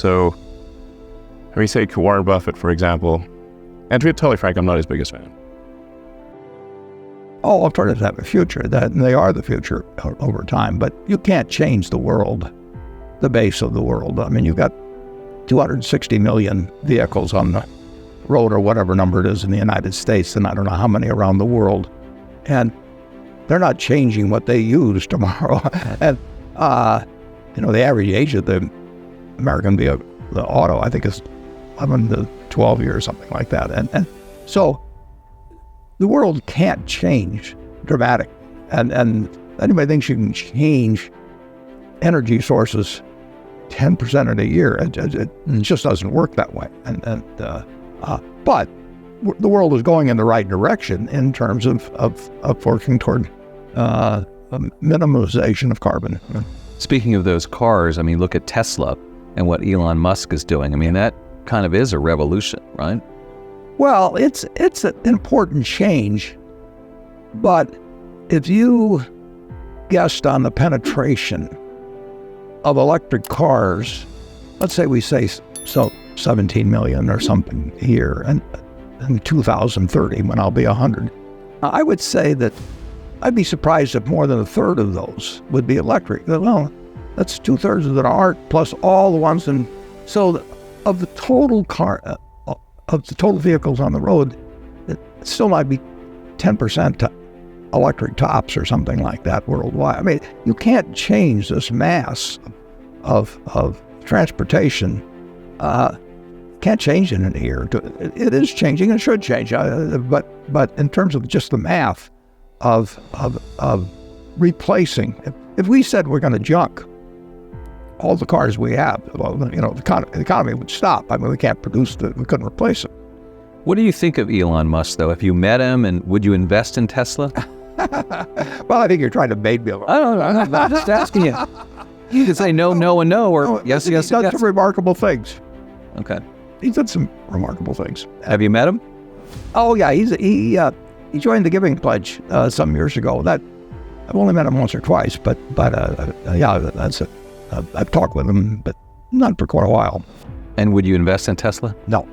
So, we say Warren Buffett, for example, and to be totally frank, I'm not his biggest fan. All alternatives have a future, that they are the future over time, but you can't change the world, the base of the world. I mean, you've got 260 million vehicles on the road or whatever number it is in the United States, and I don't know how many around the world. And they're not changing what they use tomorrow. And, the average age of the American vehicle, the auto, I think is 11 to 12 years, something like that. And so the world can't change dramatically. And anybody thinks you can change energy sources 10% in a year. It just doesn't work that way. But the world is going in the right direction in terms of working toward a minimization of carbon. Speaking of those cars, I mean, look at Tesla and what Elon Musk is doing. I mean, that kind of is a revolution, right? Well, it's an important change, but if you guessed on the penetration of electric cars, let's say we say so 17 million or something here, and in 2030 when I'll be 100, I would say that I'd be surprised if more than a third of those would be electric. Well, that's 2/3 that aren't, plus all the ones so of the total of the total vehicles on the road, it still might be 10% to electric tops or something like that worldwide. I mean, you can't change this mass of transportation. Can't change it in a year. It is changing. It should change. But in terms of just the math of replacing, if we said we're going to junk all the cars we have, well, the economy would stop. I mean, we can't produce we couldn't replace them. What do you think of Elon Musk, though? If you met him, and would you invest in Tesla? Well, I think you're trying to bait me. I don't know. I'm just asking you. You can say no, no, and no, or yes, yes, He's done yes. some remarkable things. Okay. He's done some remarkable things. Have you met him? Oh yeah, he joined the Giving Pledge some years ago. That I've only met him once or twice, but yeah, that's it. I've talked with him, but not for quite a while. And would you invest in Tesla? No.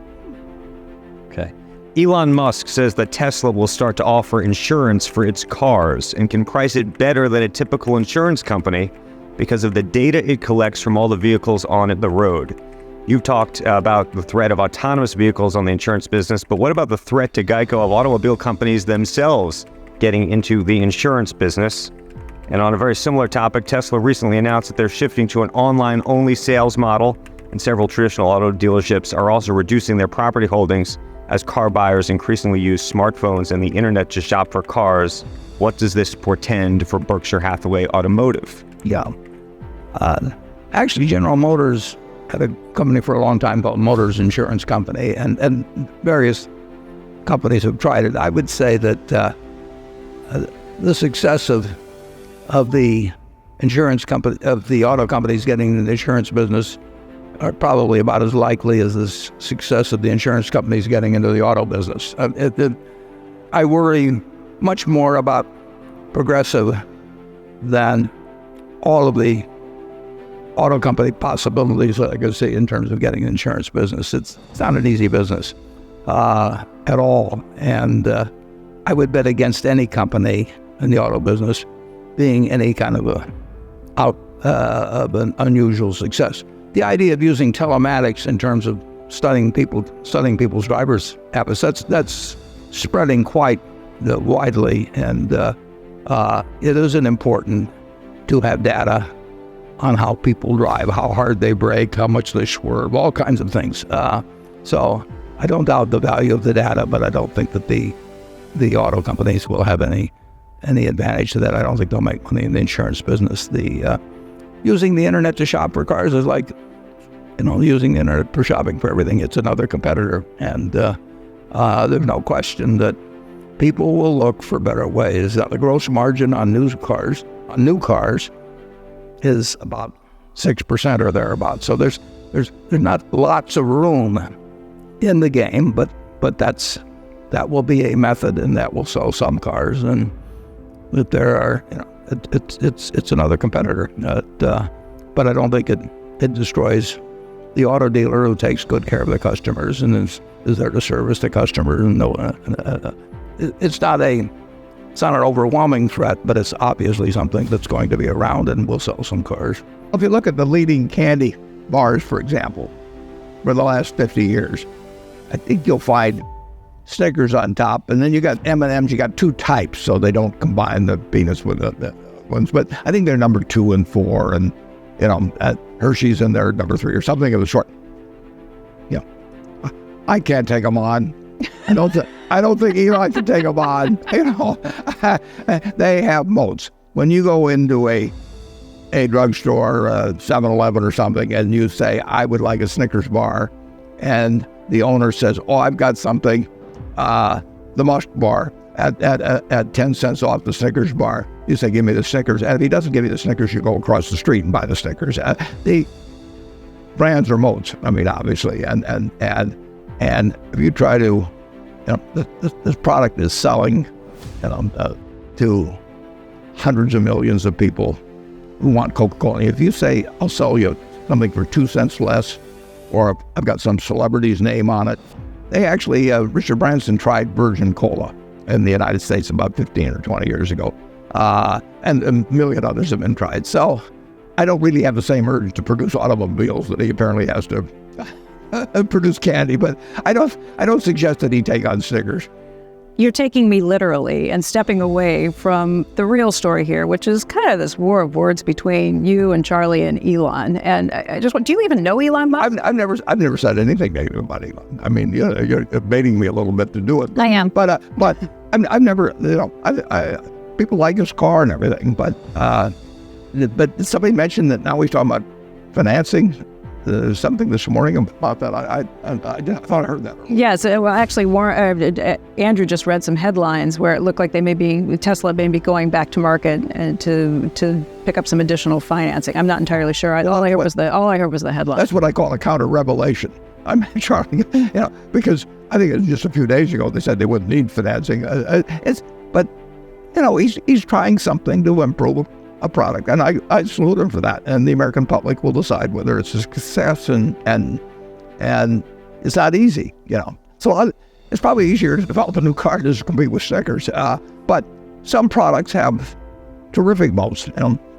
Okay. Elon Musk says that Tesla will start to offer insurance for its cars and can price it better than a typical insurance company because of the data it collects from all the vehicles on the road. You've talked about the threat of autonomous vehicles on the insurance business, but what about the threat to Geico of automobile companies themselves getting into the insurance business? And on a very similar topic, Tesla recently announced that they're shifting to an online-only sales model, and several traditional auto dealerships are also reducing their property holdings as car buyers increasingly use smartphones and the internet to shop for cars. What does this portend for Berkshire Hathaway Automotive? Yeah. Actually, General Motors had a company for a long time called Motors Insurance Company, and various companies have tried it. I would say that the success of the insurance company, of the auto companies getting in the insurance business, are probably about as likely as the success of the insurance companies getting into the auto business. I worry much more about Progressive than all of the auto company possibilities that I could see in terms of getting an insurance business. It's not an easy business at all. And I would bet against any company in the auto business being any kind of an unusual success. The idea of using telematics in terms of studying people's driver's habits, that's spreading quite widely, and it isn't important to have data on how people drive, how hard they brake, how much they swerve, all kinds of things. So I don't doubt the value of the data, but I don't think that the auto companies will have any advantage to that. I don't think they'll make money in the insurance business. Using the internet to shop for cars is like, using the internet for shopping for everything. It's another competitor, and there's no question that people will look for better ways. Now, the gross margin on new cars is about 6% or thereabouts. So there's not lots of room in the game, but that will be a method, and that will sell some cars, and that there are, it's another competitor. But I don't think it destroys the auto dealer who takes good care of the customers and is there to service the customer. And it's not an overwhelming threat, but it's obviously something that's going to be around and will sell some cars. If you look at the leading candy bars, for example, for the last 50 years, I think you'll find Snickers on top, and then you got M&M's. You got two types, so they don't combine the peanuts with the ones. But I think they're number 2 and 4, and Hershey's in there number 3 or something of the sort. I can't take them on. I don't think Elon can take them on. They have moats. When you go into a drugstore, 7-Eleven or something, and you say, I would like a Snickers bar, and the owner says, I've got something, the Musk bar at 10 cents off the Snickers bar. You say, give me the Snickers. And if he doesn't give you the Snickers, you go across the street and buy the Snickers. The brands are moats, obviously. And if you try to, this product is selling, to hundreds of millions of people who want Coca-Cola. If you say, I'll sell you something for 2 cents less, or I've got some celebrity's name on it. They actually, Richard Branson tried Virgin Cola in the United States about 15 or 20 years ago. And a million others have been tried. So I don't really have the same urge to produce automobiles that he apparently has to produce candy, but I don't suggest that he take on Snickers. You're taking me literally and stepping away from the real story here, which is kind of this war of words between you and Charlie and Elon. And I just want, do you even know Elon Musk? I've never said anything negative about Elon. You're baiting me a little bit to do it. I am. But I've never, people like his car and everything, but somebody mentioned that now he's talking about financing. There's something this morning about that. I thought I heard that. Yes, well, actually, Andrew just read some headlines where it looked like Tesla may be going back to market and to pick up some additional financing. I'm not entirely sure. All I heard was the headline. That's what I call a counter revelation. I'm trying, because I think it was just a few days ago they said they wouldn't need financing. But he's trying something to improve a product, and I salute him for that. And the American public will decide whether it's a success, and it's not easy, So it's probably easier to develop a new car than to compete with Snickers. But some products have terrific moats,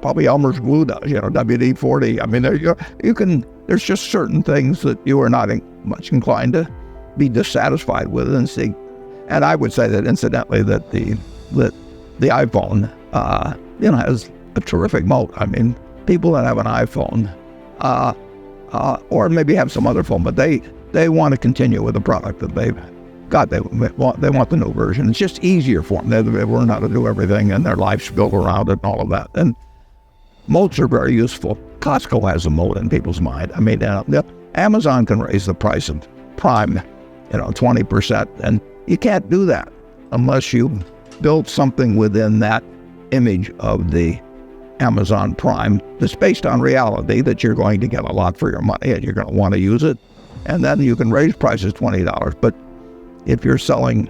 probably Elmer's glue does, WD-40. There's just certain things that you are not much inclined to be dissatisfied with and see. And I would say that incidentally that the iPhone, has a terrific moat. People that have an iPhone, or maybe have some other phone, but they want to continue with the product that they've got. They want the new version. It's just easier for them. They learn how to do everything, and their life's built around it and all of that. And moats are very useful. Costco has a moat in people's mind. Amazon can raise the price of Prime, 20%, and you can't do that unless you build something within that image of the Amazon Prime that's based on reality that you're going to get a lot for your money and you're going to want to use it, and then you can raise prices $20. But if you're selling,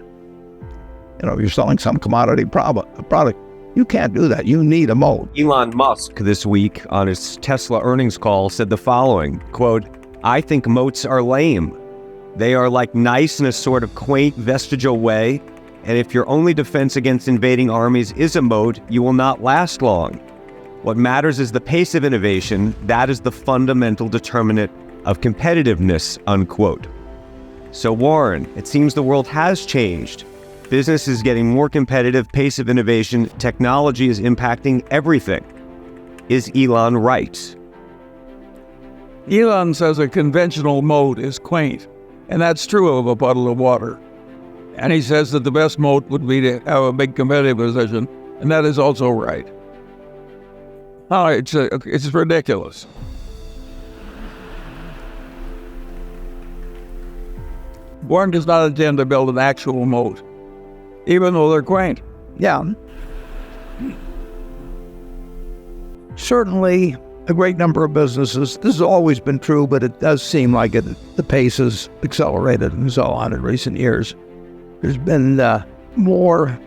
some commodity product, you can't do that. You need a moat. Elon Musk this week on his Tesla earnings call said the following, quote, I think moats are lame. They are nice in a sort of quaint vestigial way, and if your only defense against invading armies is a moat, you will not last long. What matters is the pace of innovation. That is the fundamental determinant of competitiveness, unquote. So Warren, it seems the world has changed. Business is getting more competitive, pace of innovation, technology is impacting everything. Is Elon right? Elon says a conventional moat is quaint, and that's true of a puddle of water. And he says that the best moat would be to have a big competitive position, and that is also right. It's ridiculous. Warren does not intend to build an actual moat, even though they're quaint. Yeah. Certainly, a great number of businesses, this has always been true, but it does seem like the pace has accelerated and so on in recent years. There's been more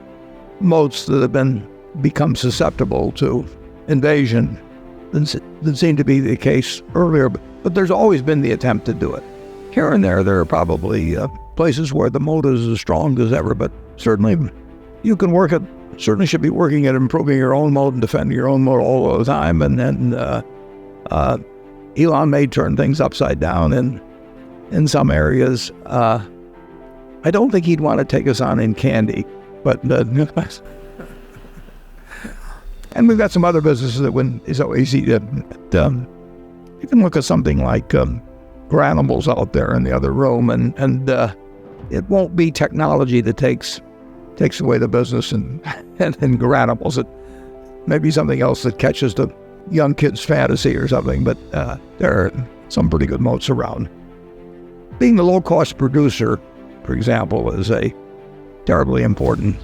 moats that have become susceptible to invasion than seemed to be the case earlier. But there's always been the attempt to do it. Here and there are probably places where the moat is as strong as ever, but certainly you can certainly should be working at improving your own moat and defending your own moat all the time. And then Elon may turn things upside down in some areas. I don't think he'd want to take us on in candy, but and we've got some other businesses that wouldn't be so easy to. You can look at something like Granimals out there in the other room, and it won't be technology that takes away the business and Granimals. It may be something else that catches the young kids' fantasy or something, but there are some pretty good moats around. Being the low-cost producer, for example, is a terribly important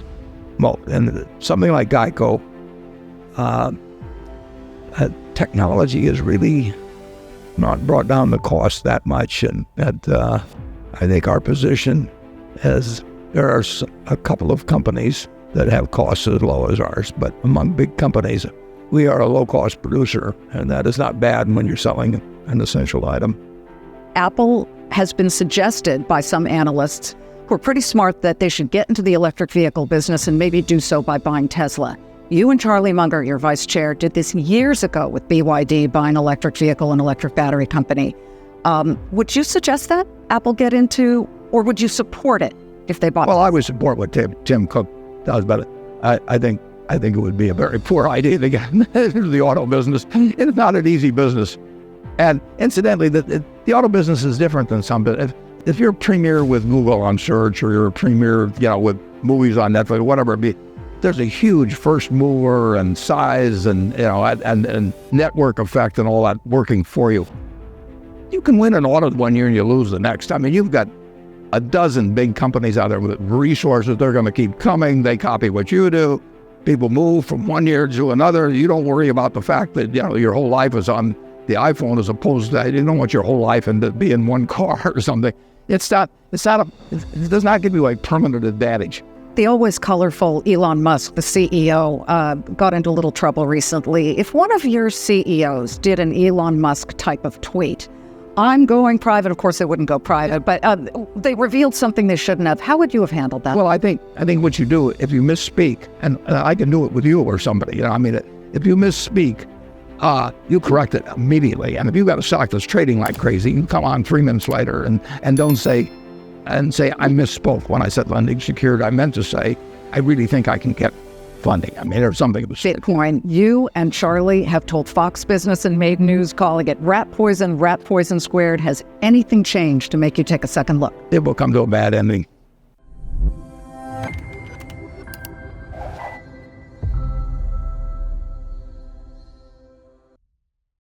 moat. And something like Geico, technology has really not brought down the cost that much. And I think our position is there are a couple of companies that have costs as low as ours, but among big companies, we are a low-cost producer, and that is not bad when you're selling an essential item. Apple has been suggested by some analysts who are pretty smart that they should get into the electric vehicle business and maybe do so by buying Tesla. You and Charlie Munger, your vice chair, did this years ago with BYD, buying an electric vehicle and electric battery company. Would you suggest that Apple get into, or would you support it if they bought it? Well, I would support what Tim Cook does, but I think it would be a very poor idea to get into the auto business. It's not an easy business. And incidentally, the auto business is different than some. But if you're a premier with Google on search, or you're a premier, with movies on Netflix, whatever it be, there's a huge first mover and size and and network effect and all that working for you. You can win an audit one year and you lose the next. I mean, you've got a dozen big companies out there with resources. They're going to keep coming. They copy what you do. People move from one year to another. You don't worry about the fact that your whole life is on the iPhone, as opposed to, you don't want your whole life to be in one car or something. It does not give you a permanent advantage. The always colorful Elon Musk, the CEO, got into a little trouble recently. If one of your CEOs did an Elon Musk type of tweet, I'm going private, of course they wouldn't go private, but they revealed something they shouldn't have. How would you have handled that? Well, I think what you do, if you misspeak, and I can do it with you or somebody, if you misspeak, you correct it immediately. And if you've got a stock that's trading like crazy, you come on 3 minutes later and don't say, I misspoke when I said lending secured. I meant to say, I really think I can get funding. Or something. Bitcoin. You and Charlie have told Fox Business and made news calling it rat poison squared. Has anything changed to make you take a second look? It will come to a bad ending.